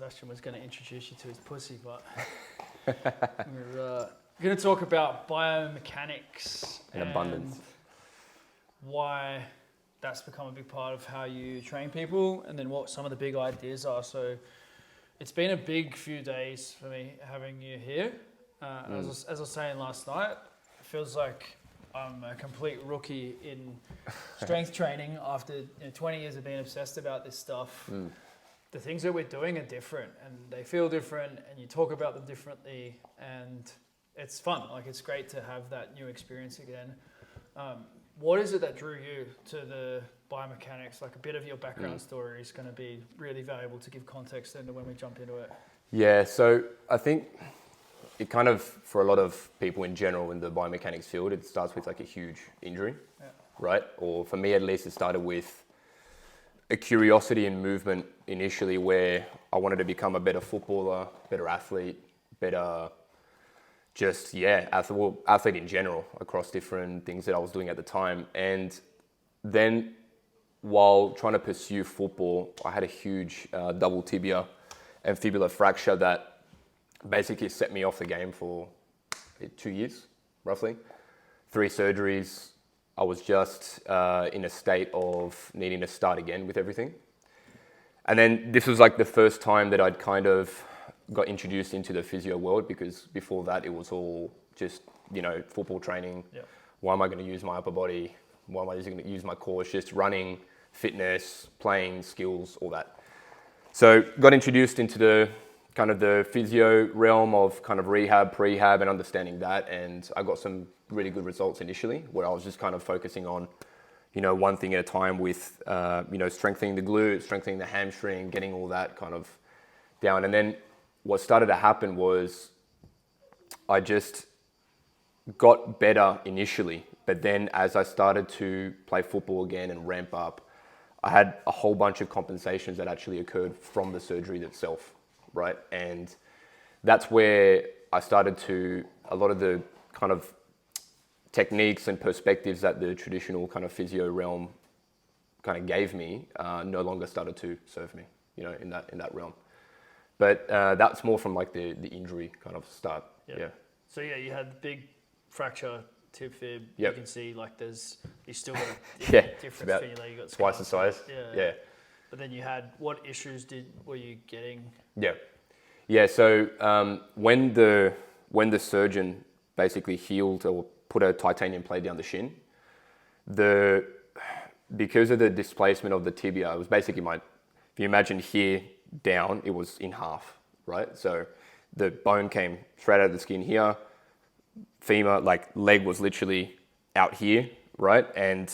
Sebastian was going to introduce you to his pussy, but we're going to talk about biomechanics and abundance. Why that's become a big part of how you train people, and then what some of the big ideas are. So it's been a big few days for me having you here. As I was saying last night, it feels like I'm a complete rookie in strength training after 20 years of being obsessed about this stuff. The things that we're doing are different, and they feel different, and you talk about them differently, and it's fun. Like, it's great to have that new experience again. What is it that drew you to the biomechanics? Like, a bit of your background story is going to be really valuable to give context into when we jump into it. Yeah, so I think it kind of, for a lot of people in general in the biomechanics field, it starts with like a huge injury, right? Or for me at least, it started with a curiosity in movement initially, where I wanted to become a better footballer, better athlete, better athlete in general across different things that I was doing at the time. And then while trying to pursue football, I had a huge double tibia and fibula fracture that basically set me off the game for 2 years, roughly. 3 surgeries. I was just in a state of needing to start again with everything. And then this was like the first time that I'd kind of got introduced into the physio world, because before that it was all just, football training. Yep. Why am I going to use my upper body? Why am I going to use my core? It's just running, fitness, playing, skills, all that. So got introduced into the kind of the physio realm of kind of rehab, prehab, and understanding that. And I got some really good results initially, where I was just kind of focusing on, one thing at a time with, strengthening the glute, strengthening the hamstring, getting all that kind of down. And then what started to happen was I just got better initially, but then as I started to play football again and ramp up, I had a whole bunch of compensations that actually occurred from the surgery itself, right? And that's where I started to, a lot of the kind of techniques and perspectives that the traditional kind of physio realm kind of gave me no longer started to serve me, in that realm. But that's more from like the injury kind of start. Yeah. So you had the big fracture, tib fib. Yep. You can see like you still got a difference about between you got twice the size. Yeah. But then you had, what issues were you getting? Yeah. So when the surgeon basically healed or put a titanium plate down the shin, because of the displacement of the tibia, it was basically if you imagine here down, it was in half, right? So the bone came straight out of the skin here, femur, like leg was literally out here, right? And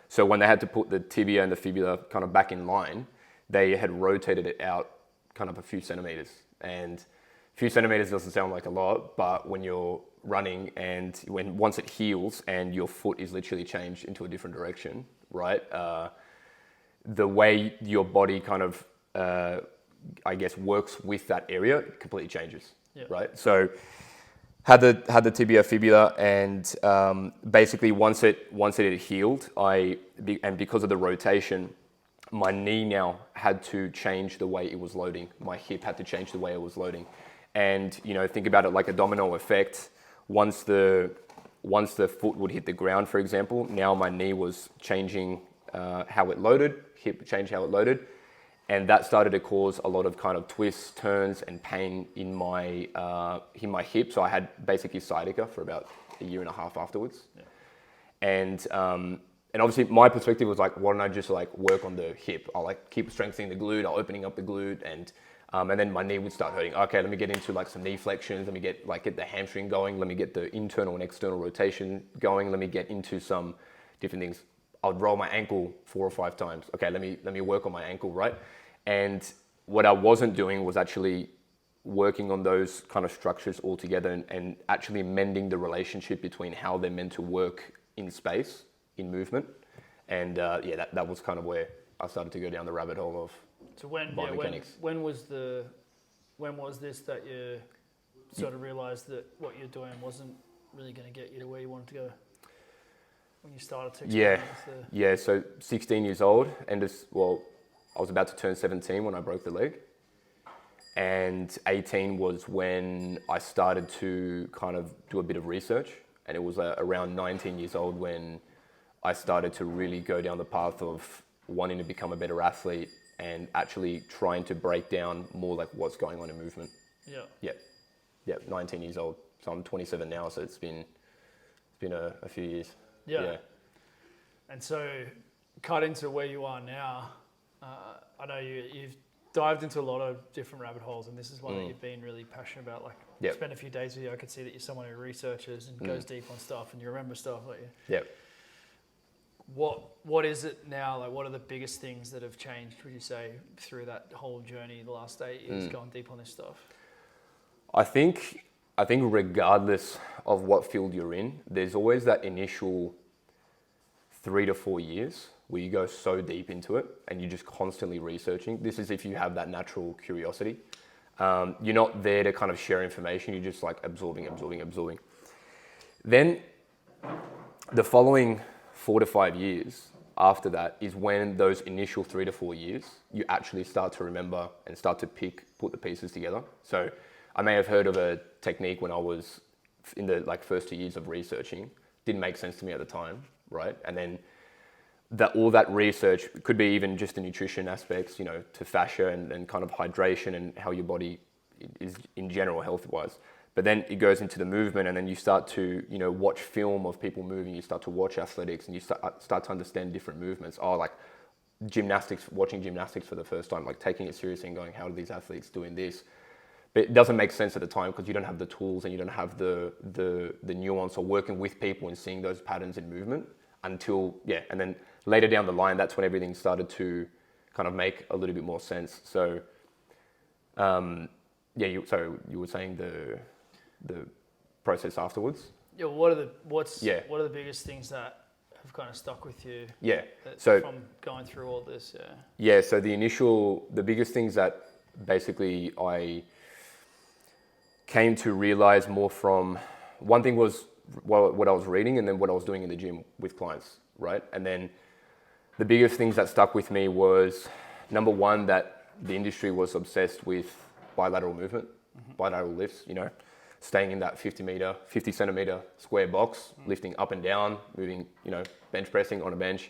so when they had to put the tibia and the fibula kind of back in line, they had rotated it out kind of a few centimeters. And a few centimeters doesn't sound like a lot, but when you're running and once it heals and your foot is literally changed into a different direction, right? The way your body kind of, works with that area completely changes, right? So had the tibia fibula, and basically once it had healed, and because of the rotation, my knee now had to change the way it was loading. My hip had to change the way it was loading. And, think about it like a domino effect. Once the foot would hit the ground, for example, now my knee was changing how it loaded, hip changed how it loaded. And that started to cause a lot of kind of twists, turns, and pain in my hip. So I had basically sciatica for about a year and a half afterwards. Yeah. And obviously my perspective was like, why don't I just like work on the hip? I'll like keep strengthening the glute, I'll opening up the glute, and then my knee would start hurting. Okay, let me get into like some knee flexions. Let me get the hamstring going. Let me get the internal and external rotation going. Let me get into some different things. I'd roll my ankle 4 or 5 times. Okay, let me work on my ankle, right? And what I wasn't doing was actually working on those kind of structures all together and actually mending the relationship between how they're meant to work in space, in movement. And that was kind of where I started to go down the rabbit hole of biomechanics. When was this that you sort of realised that what you're doing wasn't really going to get you to where you wanted to go? When you started to experiment so 16 years old, and I was about to turn 17 when I broke the leg. And 18 was when I started to kind of do a bit of research. And it was around 19 years old when I started to really go down the path of wanting to become a better athlete and actually trying to break down more like what's going on in movement. Yeah, 19 years old. So I'm 27 now, so it's been a few years. Yeah. And so cut into where you are now. I know you've dived into a lot of different rabbit holes, and this is one that you've been really passionate about. Like, spent a few days with you, I could see that you're someone who researches and goes deep on stuff, and you remember stuff. What is it now? Like, what are the biggest things that have changed, would you say, through that whole journey the last 8 years, going deep on this stuff? I think regardless of what field you're in, there's always that initial 3 to 4 years where you go so deep into it and you're just constantly researching. This is if you have that natural curiosity. You're not there to kind of share information. You're just like absorbing. Then the following 4 to 5 years after that is when those initial 3 to 4 years, you actually start to remember and start to put the pieces together. So I may have heard of a technique when I was in the first 2 years of researching. Didn't make sense to me at the time, right? And then all that research could be even just the nutrition aspects, to fascia and kind of hydration and how your body is in general health-wise. But then it goes into the movement, and then you start to, watch film of people moving. You start to watch athletics, and you start to understand different movements. Like gymnastics, watching gymnastics for the first time, like taking it seriously and going, how are these athletes doing this? But it doesn't make sense at the time because you don't have the tools and you don't have the nuance of working with people and seeing those patterns in movement until, and then later down the line, that's when everything started to kind of make a little bit more sense. So, so you were saying the process afterwards? Yeah. What are the biggest things that have kind of stuck with you? Yeah. From going through all this. Yeah. So the biggest things that basically I came to realize more from, one thing was what I was reading, and then what I was doing in the gym with clients, right? And then the biggest things that stuck with me was, number one, that the industry was obsessed with bilateral movement, bilateral lifts, staying in that 50 centimeter square box, lifting up and down, moving, bench pressing on a bench,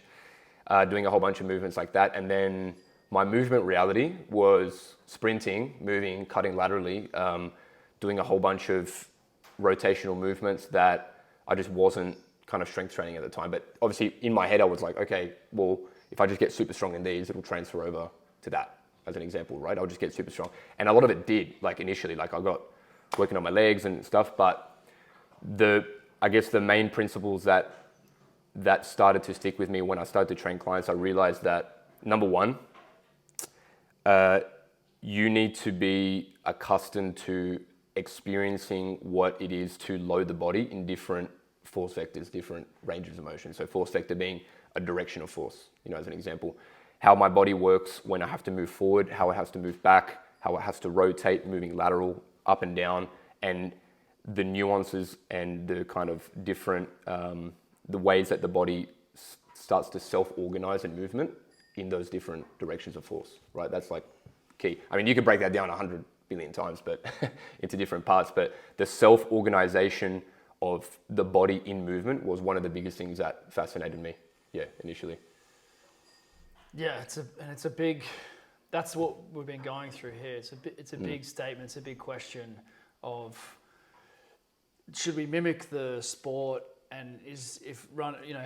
doing a whole bunch of movements like that. And then my movement reality was sprinting, moving, cutting laterally, doing a whole bunch of rotational movements that I just wasn't kind of strength training at the time. But obviously in my head, I was like, okay, well, if I just get super strong in these, it'll transfer over to that as an example, right? I'll just get super strong. And a lot of it did, initially, I got working on my legs and stuff, but I guess the main principles that started to stick with me when I started to train clients, I realized that, number one, you need to be accustomed to experiencing what it is to load the body in different force vectors, different ranges of motion. So force vector being a direction of force, as an example. How my body works when I have to move forward, how it has to move back, how it has to rotate, moving lateral, up and down, and the nuances and the kind of different, the ways that the body starts to self-organize in movement in those different directions of force, right? That's key. I mean, you could break that down 100 billion times, but into different parts, but the self-organization of the body in movement was one of the biggest things that fascinated me, initially. Yeah, it's a big, that's what we've been going through here. It's a big statement, it's a big question of, should we mimic the sport, and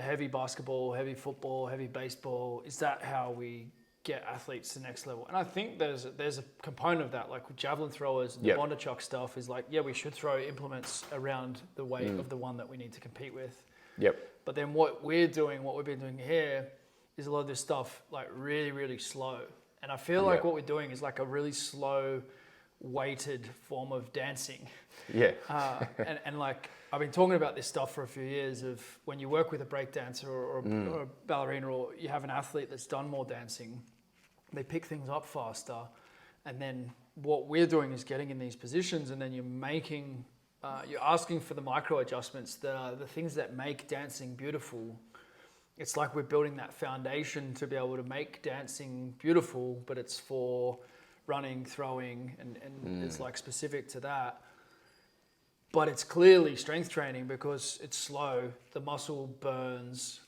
heavy basketball, heavy football, heavy baseball, is that how we get athletes to the next level? And I think there's a component of that, like with javelin throwers and the Bondarchuk stuff is we should throw implements around the weight of the one that we need to compete with. But then what we've been doing here is a lot of this stuff really, really slow. And I feel like what we're doing is a really slow, weighted form of dancing. And I've been talking about this stuff for a few years of when you work with a breakdancer or a ballerina, or you have an athlete that's done more dancing, they pick things up faster. And then what we're doing is getting in these positions, and then you're asking for the micro adjustments that are the things that make dancing beautiful. It's like we're building that foundation to be able to make dancing beautiful, but it's for running, throwing, and it's like specific to that. But it's clearly strength training because it's slow. The muscle burns.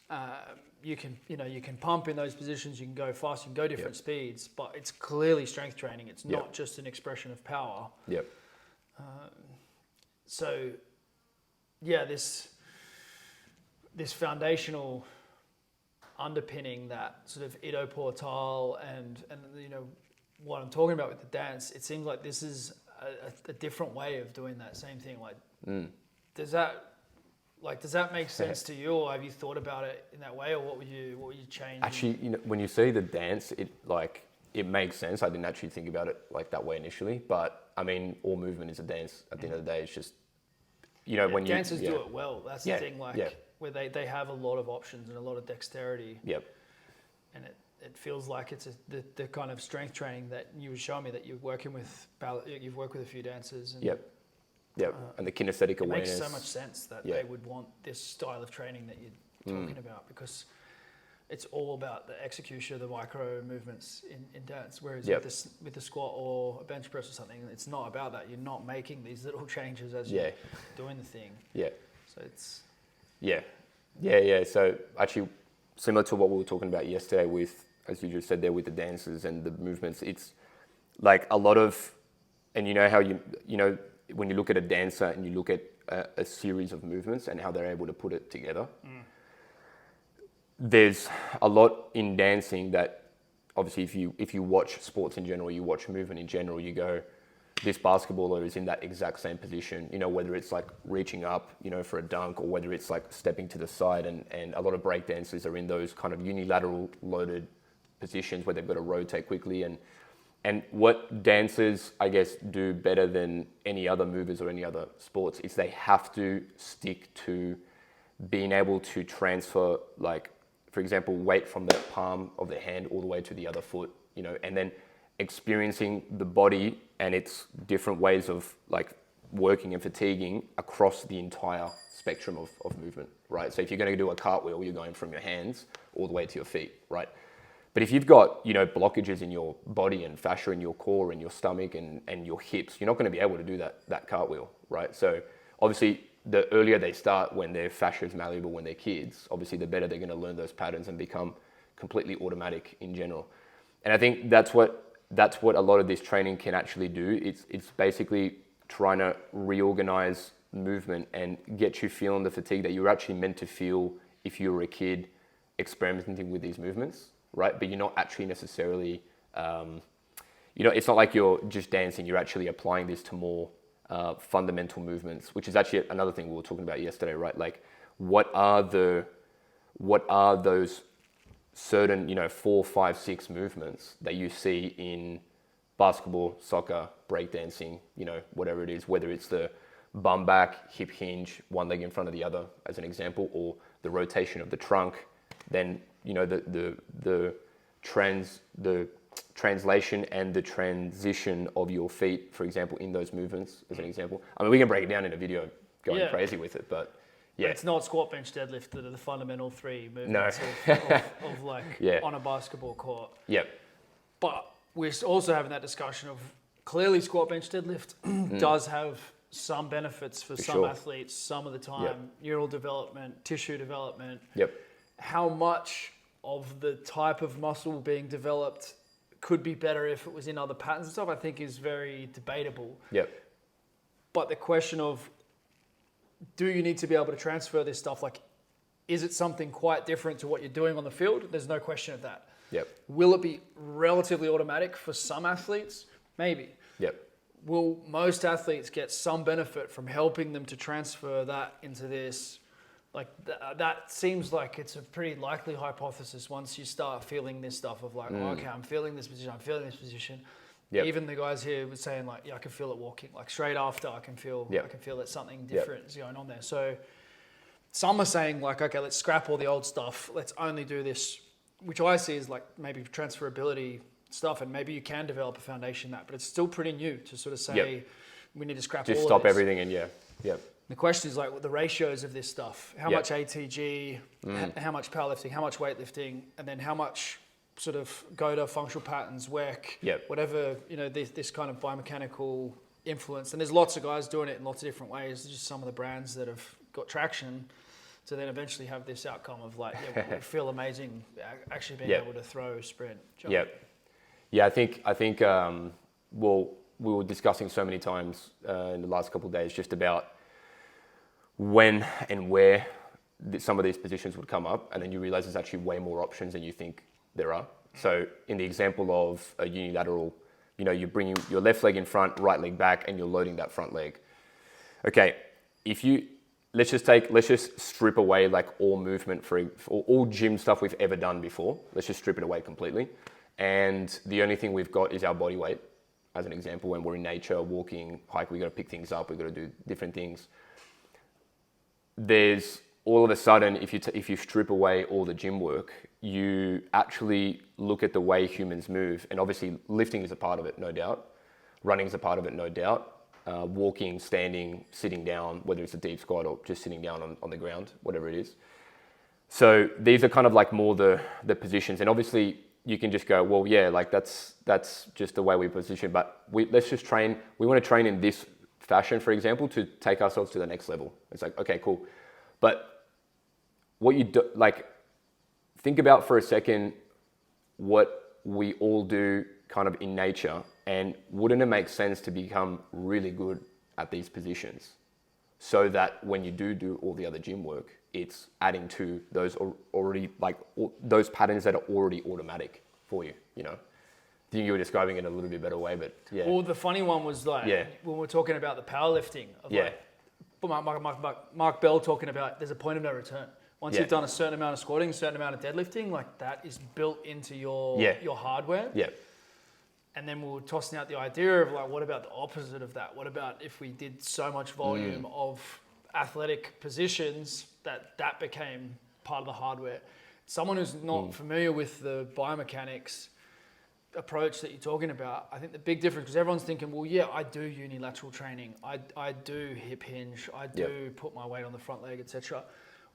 You can pump in those positions. You can go fast. You can go different speeds. But it's clearly strength training. It's not just an expression of power. Yep. So, yeah, this foundational underpinning that sort of Ido Portal and what I'm talking about with the dance. It seems like this is a different way of doing that same thing. Like, does that make sense to you, or have you thought about it in that way, or what would you change? Actually, when you see the dance, it makes sense. I didn't actually think about it like that way initially, but I mean, all movement is a dance. At the end of the day, it's just when dancers do it well. That's the thing. Where they have a lot of options and a lot of dexterity. Yep. And it feels like it's the kind of strength training that you were showing me that you've worked with a few dancers. And, and the kinesthetic awareness. It makes so much sense that they would want this style of training that you're talking about, because it's all about the execution of the micro movements in dance. Whereas with the squat or a bench press or something, it's not about that. You're not making these little changes as you're doing the thing. Yeah. So it's... Yeah. So actually, similar to what we were talking about yesterday with, as you just said there, with the dances and the movements, it's like a lot of, and how when you look at a dancer and you look at a series of movements and how they're able to put it together, there's a lot in dancing that obviously if you watch sports in general, you watch movement in general, you go, this basketballer is in that exact same position, whether it's like reaching up, for a dunk, or whether it's like stepping to the side, and a lot of break dancers are in those kind of unilateral loaded positions where they've got to rotate quickly. And what dancers, I guess, do better than any other movers or any other sports is they have to stick to being able to transfer, like, for example, weight from the palm of the hand all the way to the other foot, and then experiencing the body and its different ways of like working and fatiguing across the entire spectrum of movement, right? So if you're going to do a cartwheel, you're going from your hands all the way to your feet, right? But if you've got, blockages in your body and fascia in your core and your stomach and your hips, you're not going to be able to do that cartwheel, right? So obviously the earlier they start, when their fascia is malleable when they're kids, obviously the better they're going to learn those patterns and become completely automatic in general. And I think that's what a lot of this training can actually do. It's basically trying to reorganize movement and get you feeling the fatigue that you're actually meant to feel if you were a kid experimenting with these movements, right? But you're not actually necessarily, it's not like you're just dancing. You're actually applying this to more fundamental movements, which is actually another thing we were talking about yesterday, right? Like, what are those certain, 4, 5, 6 movements that you see in basketball, soccer, breakdancing, whatever it is, whether it's the bum back, hip hinge, one leg in front of the other as an example, or the rotation of the trunk, then, the translation and the transition of your feet, for example, in those movements as an example. I mean, we can break it down in a video going crazy with it, but yeah. But it's not squat, bench, deadlift that are the fundamental 3 movements of like on a basketball court. Yep. But we're also having that discussion of clearly squat, bench, deadlift does have some benefits for some athletes some of the time. Neural development, tissue development. Yep. How much of the type of muscle being developed could be better if it was in other patterns and stuff, I think is very debatable. Yep. But the question of, do you need to be able to transfer this stuff? Like, is it something quite different to what you're doing on the field? There's no question of that. Yep. Will it be relatively automatic for some athletes? Maybe. Yep. Will most athletes get some benefit from helping them to transfer that into this? Like, that seems like it's a pretty likely hypothesis once you start feeling this stuff of like, okay, I'm feeling this position. Yep. Even the guys here were saying like, I can feel it walking. Like straight after, I can feel that something different is going on there. So some are saying like, okay, let's scrap all the old stuff. Let's only do this, which I see as like maybe transferability stuff, and maybe you can develop a foundation that, but it's still pretty new to sort of say we need to scrap all of this. Just stop everything and The question is like the ratios of this stuff. How much ATG, how much powerlifting, how much weightlifting, and then how much sort of go to functional patterns, WEC, Yep. whatever, this kind of biomechanical influence. And there's lots of guys doing it in lots of different ways. There's just some of the brands that have got traction to then eventually have this outcome of like, we feel amazing actually being able to throw, sprint, jump. Yep. Yeah, I think well, we were discussing so many times in the last couple of days just about when and where some of these positions would come up, and then you realize there's actually way more options than you think there are. So in the example of a unilateral, you're bringing your left leg in front, right leg back, and you're loading that front leg. Okay, let's just strip away like all movement for all gym stuff we've ever done before. Let's just strip it away completely. And the only thing we've got is our body weight. As an example, when we're in nature, walking, hiking, we got to pick things up, we got to do different things. There's all of a sudden, if you strip away all the gym work, you actually look at the way humans move, and obviously lifting is a part of it, no doubt. Running is a part of it, no doubt. Walking, standing, sitting down, whether it's a deep squat or just sitting down on the ground, whatever it is. So these are kind of like more the positions, and obviously you can just go, well, yeah, like that's just the way we position, but let's just train. We want to train in this fashion, for example, to take ourselves to the next level. It's like, okay, cool. But what you do, like, think about for a second what we all do kind of in nature, and wouldn't it make sense to become really good at these positions so that when you do all the other gym work, it's adding to those already, like those patterns that are already automatic for you, I think you were describing it a little bit better way, but yeah. Well, the funny one was like, when we're talking about the powerlifting, of Mark Bell talking about there's a point of no return. Once you've done a certain amount of squatting, a certain amount of deadlifting, like that is built into your hardware. Yeah. And then we were tossing out the idea of like, what about the opposite of that? What about if we did so much volume of athletic positions that became part of the hardware? Someone who's not familiar with the biomechanics approach that you're talking about, I think the big difference, because everyone's thinking, well, yeah, I do unilateral training. I do hip hinge. I do put my weight on the front leg, etc.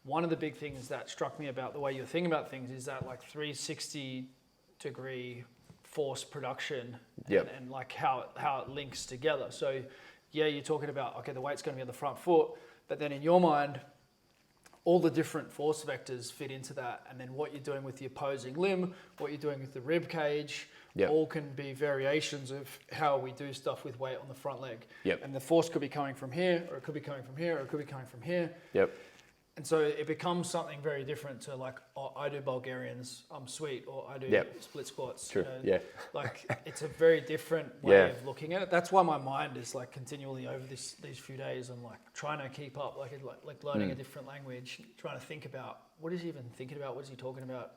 One of the big things that struck me about the way you're thinking about things is that like 360-degree force production and like how it links together. So you're talking about, okay, the weight's going to be on the front foot, but then in your mind, all the different force vectors fit into that. And then what you're doing with the opposing limb, what you're doing with the rib cage, all can be variations of how we do stuff with weight on the front leg. And the force could be coming from here, or it could be coming from here, or it could be coming from here. And so it becomes something very different to like, oh, I do Bulgarians, I'm sweet, or I do split squats. True. Like it's a very different way of looking at it. That's why my mind is like continually over these few days and like trying to keep up, like learning a different language, trying to think about what is he even thinking about, what is he talking about.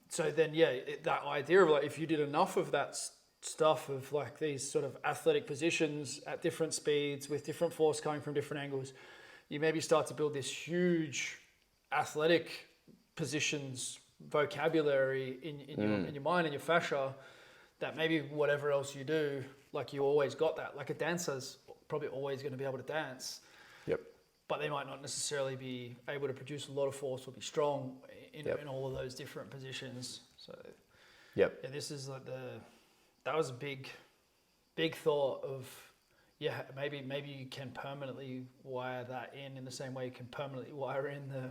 So then, that idea of like, if you did enough of that stuff of like these sort of athletic positions at different speeds with different force coming from different angles, you maybe start to build this huge athletic positions vocabulary in your mind and your fascia, that maybe whatever else you do, like you always got that. Like a dancer's probably always going to be able to dance, but they might not necessarily be able to produce a lot of force or be strong in all of those different positions. So this is like that was a big thought of, maybe you can permanently wire that in the same way you can permanently wire in the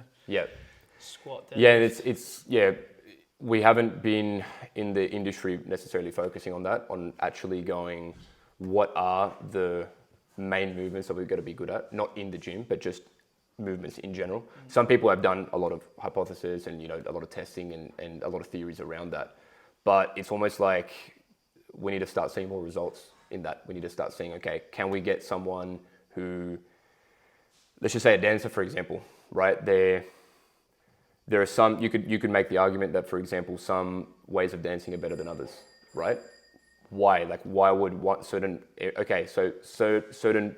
squat. It's we haven't been in the industry necessarily focusing on that, on actually going, what are the main movements that we've got to be good at, not in the gym, but just movements in general. Some people have done a lot of hypothesis and a lot of testing and a lot of theories around that, but it's almost like we need to start seeing more results in that. We need to start seeing, okay, can we get someone who, let's just say a dancer, for example, right? There are some, you could make the argument that, for example, some ways of dancing are better than others, right? Why? Like, why would certain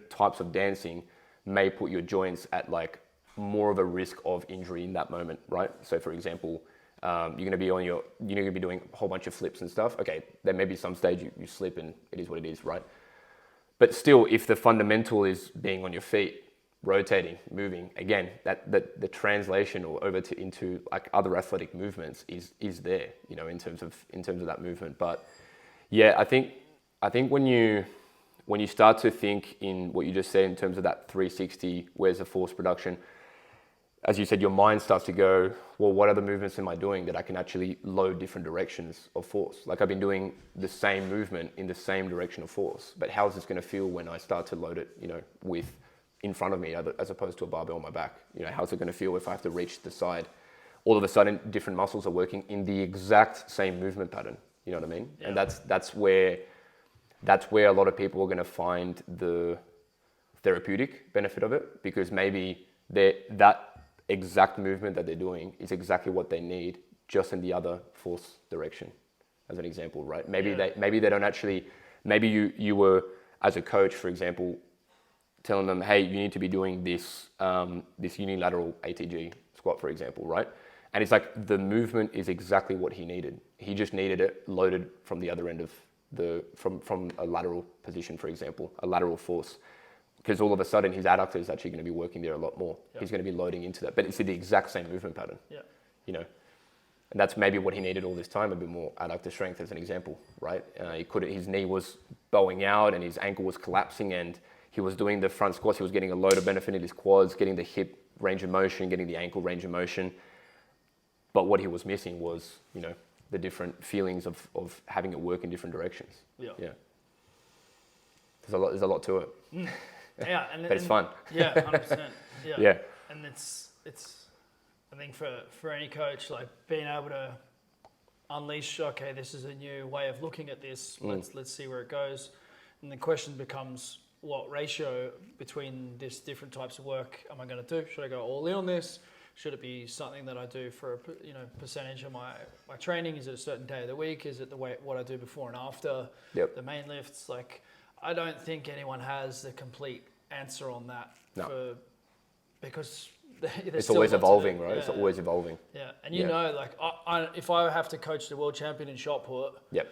types of dancing may put your joints at like more of a risk of injury in that moment, right? So for example, you're gonna be doing a whole bunch of flips and stuff. Okay, there may be some stage you slip and it is what it is, right? But still, if the fundamental is being on your feet, rotating, moving. Again, that the translation or into like other athletic movements is there, you know, in terms of that movement. But yeah, I think when you start to think in what you just said in terms of that 360, where's the force production? As you said, your mind starts to go, well, what other movements am I doing that I can actually load different directions of force? Like I've been doing the same movement in the same direction of force, but how's this going to feel when I start to load it, you know, with in front of me as opposed to a barbell on my back? You know, how's it going to feel if I have to reach the side? All of a sudden, different muscles are working in the exact same movement pattern. You know what I mean? Yeah. And that's where a lot of people are going to find the therapeutic benefit of it, because maybe that exact movement that they're doing is exactly what they need, just in the other force direction, as an example, right? Maybe they don't actually. Maybe you were, as a coach, for example, telling them, hey, you need to be doing this this unilateral ATG squat, for example, right? And it's like the movement is exactly what he needed. He just needed it loaded from the other end of from a lateral position, for example, a lateral force. Because all of a sudden his adductor is actually going to be working there a lot more. Yep. He's going to be loading into that, but it's the exact same movement pattern. Yeah. You know, and that's maybe what he needed all this time, a bit more adductor strength, as an example, right? His knee was bowing out and his ankle was collapsing, and he was doing the front squats. He was getting a load of benefit in his quads, getting the hip range of motion, getting the ankle range of motion. But what he was missing was, you know, the different feelings of having it work in different directions. Yeah. Yeah. There's a lot to it. Mm. Yeah, but it's fun. Yeah, 100%. Yeah. Yeah. And it's I think for any coach, like being able to unleash, okay, this is a new way of looking at this. Let's see where it goes. And the question becomes, what ratio between these different types of work am I going to do? Should I go all in on this? Should it be something that I do for a percentage of my training? Is it a certain day of the week? Is it what I do before and after the main lifts? Like, I don't think anyone has the complete answer on that. No. Because it's always evolving, right? Yeah. It's always evolving. Yeah, and you know, like if I have to coach the world champion in shot put, yep,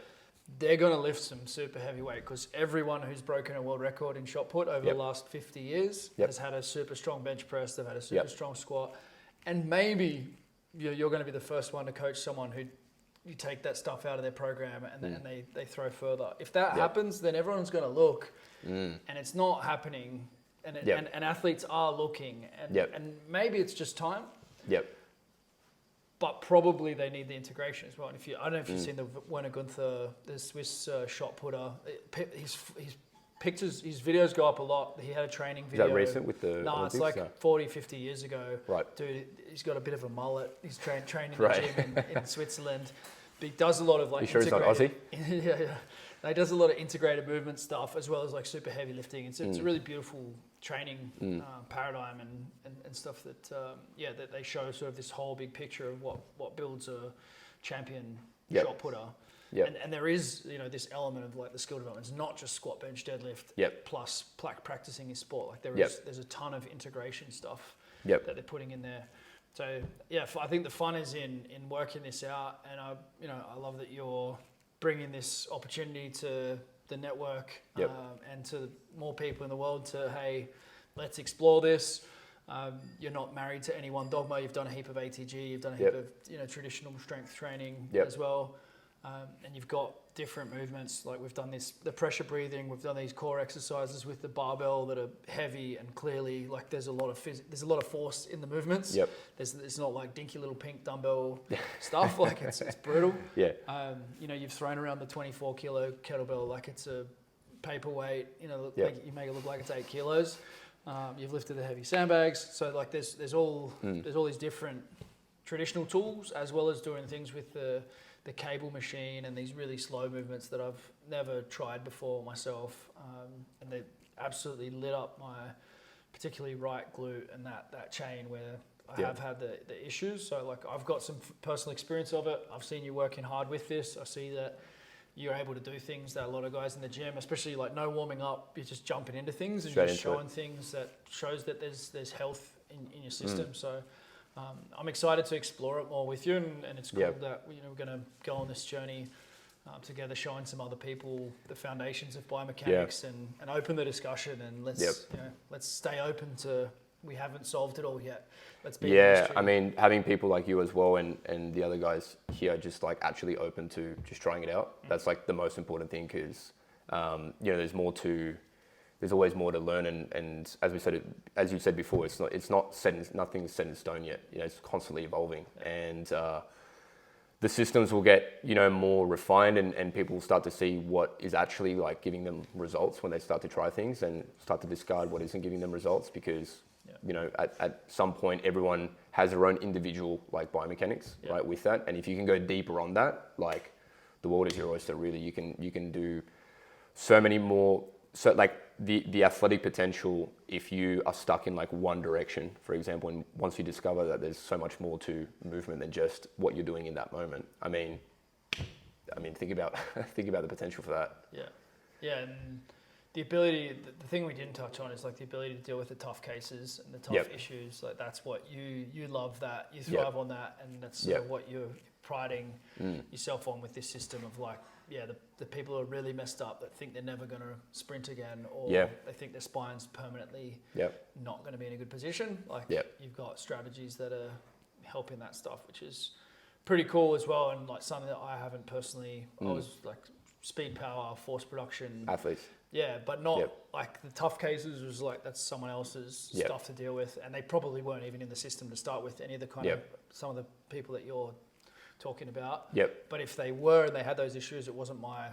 they're going to lift some super heavyweight, because everyone who's broken a world record in shot put over the last 50 years has had a super strong bench press. They've had a super strong squat, and maybe you're going to be the first one to coach someone who you take that stuff out of their program and they throw further. If that happens, then everyone's going to look, and it's not happening. And athletes are looking, and maybe it's just time. Yep. But probably they need the integration as well. And I don't know if you've seen the Werner Gunther, the Swiss shot putter. His pictures, his videos go up a lot. He had a training video. Is that recent with the Olympics? It's like 40, 50 years ago. Right. Dude, he's got a bit of a mullet. He's training in the gym in Switzerland. But he does a lot of like. You sure he's not Aussie? Yeah. He does a lot of integrated movement stuff, as well as like super heavy lifting. It's a really beautiful training paradigm and stuff that that they show sort of this whole big picture of what builds a champion shot putter. Yep. And there is this element of like the skill development. It's not just squat, bench, deadlift plus practicing his sport. Like there's a ton of integration stuff that they're putting in there. So I think the fun is in working this out, and I love that you're bringing this opportunity to the network and to more people in the world to, hey, let's explore this. You're not married to any one dogma. You've done a heap of ATG. You've done a heap of traditional strength training as well. And you've got different movements. Like we've done the pressure breathing. We've done these core exercises with the barbell that are heavy, and clearly like there's a lot of force in the movements. Yep. It's not like dinky little pink dumbbell stuff. Like it's brutal. Yeah. You've thrown around the 24 kilo kettlebell like it's a paperweight. You make it look like it's 8 kilos. You've lifted the heavy sandbags. So like there's all these different traditional tools, as well as doing things with the cable machine and these really slow movements that I've never tried before myself. And they absolutely lit up my particularly right glute and that chain where I have had the issues. So like I've got some personal experience of it. I've seen you working hard with this. I see that you're able to do things that a lot of guys in the gym, especially like no warming up, you're just jumping into things and you're just showing things that shows that there's health in your system. So I'm excited to explore it more with you, and it's cool that we're going to go on this journey together, showing some other people the foundations of biomechanics and open the discussion, and let's stay open to we haven't solved it all yet. Let's be Yeah, I mean, having people like you as well and the other guys here just like actually open to just trying it out. That's like the most important thing because, you know, there's always more to learn. And as we said, as you said before, nothing's set in stone yet. You know, it's constantly evolving. And the systems will get, you know, more refined and people will start to see what is actually like giving them results when they start to try things and start to discard what isn't giving them results because, you know, at some point, everyone has their own individual like biomechanics, right, with that. And if you can go deeper on that, like the world is your oyster, really. You can do so many more, so like the athletic potential, if you are stuck in like one direction, for example, and once you discover that there's so much more to movement than just what you're doing in that moment. I mean, think about the potential for that. Yeah, and the ability, the thing we didn't touch on is like the ability to deal with the tough cases and the tough issues. Like that's what you love, that you thrive on that, and that's sort of what you're priding yourself on with this system of like, the people who are really messed up that think they're never going to sprint again, or they think their spine's permanently not going to be in a good position. Like you've got strategies that are helping that stuff, which is pretty cool as well. And like something that I haven't personally, I was like speed, power, force production. Athletes. Yeah, but not like the tough cases was like that's someone else's stuff to deal with. And they probably weren't even in the system to start with, any of the kind of, some of the people that you're talking about. But if they were and they had those issues, it wasn't my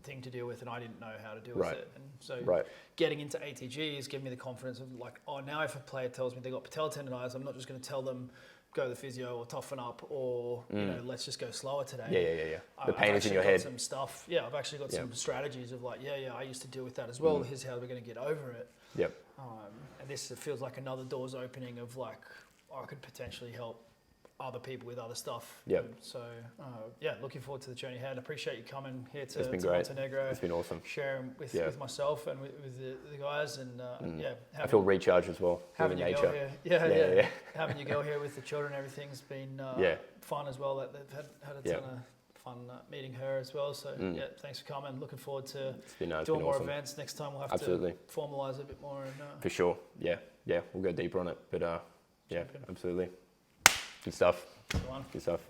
thing to deal with and I didn't know how to deal with it. And so getting into ATG is giving me the confidence of like, oh, now if a player tells me they got patella tendonitis, I'm not just going to tell them go to the physio or toughen up or you know, let's just go slower today. The pain is in your head. Some stuff. I've actually got some strategies of like, I used to deal with that as well. Here's how we're going to get over it. And this feels like another door's opening of like, I could potentially help other people with other stuff. So looking forward to the journey ahead. I appreciate you coming here to Montenegro. It's been awesome. Sharing with myself and with the guys and I feel recharged as well. Having you nature. go here, having you go here with the children, everything's been fun as well. That they've had a ton of fun meeting her as well. So thanks for coming. Looking forward to doing more events. Next time we'll have to formalise it a bit more. And, for sure. We'll go deeper on it. But absolutely. Good stuff. Good stuff.